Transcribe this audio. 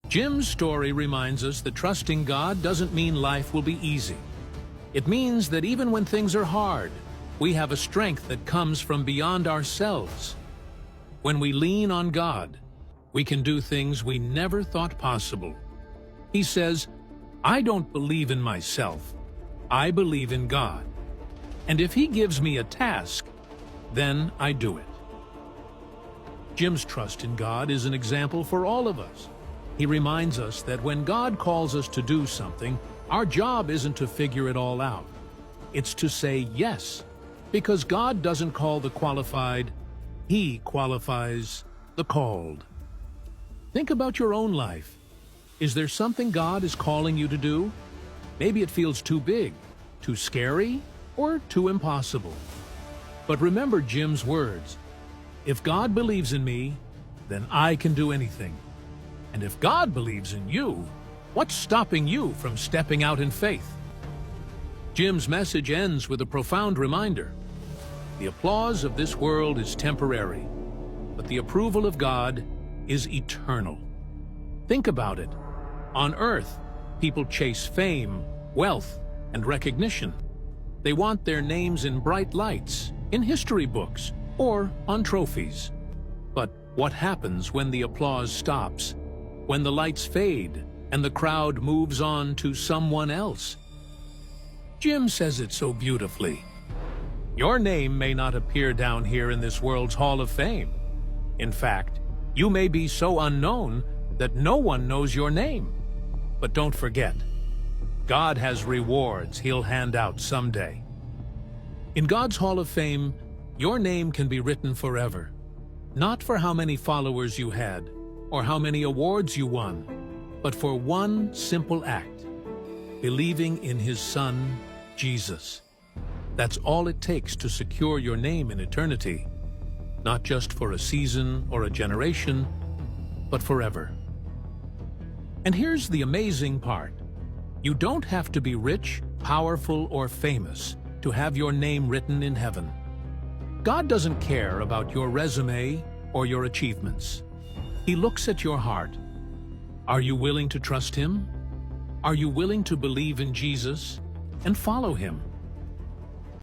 Jim's story reminds us that trusting God doesn't mean life will be easy. It means that even when things are hard, we have a strength that comes from beyond ourselves. When we lean on God, we can do things we never thought possible. He says, "I don't believe in myself. I believe in God. And if He gives me a task, then I do it." Jim's trust in God is an example for all of us. He reminds us that when God calls us to do something, our job isn't to figure it all out. It's to say yes, because God doesn't call the qualified, He qualifies the called. Think about your own life. Is there something God is calling you to do? Maybe it feels too big, too scary, or too impossible. But remember Jim's words, "If God believes in me, then I can do anything. And if God believes in you, what's stopping you from stepping out in faith?" Jim's message ends with a profound reminder. The applause of this world is temporary, but the approval of God is eternal. Think about it. On earth, people chase fame, wealth, and recognition. They want their names in bright lights, in history books, or on trophies. But what happens when the applause stops? When the lights fade and the crowd moves on to someone else? Jim says it so beautifully. Your name may not appear down here in this world's Hall of Fame. In fact, you may be so unknown that no one knows your name. But don't forget, God has rewards He'll hand out someday. In God's Hall of Fame, your name can be written forever, not for how many followers you had or how many awards you won, but for one simple act, believing in His Son, Jesus. That's all it takes to secure your name in eternity, not just for a season or a generation, but forever. And here's the amazing part. You don't have to be rich, powerful, or famous to have your name written in heaven. God doesn't care about your resume or your achievements. He looks at your heart. Are you willing to trust Him? Are you willing to believe in Jesus and follow Him?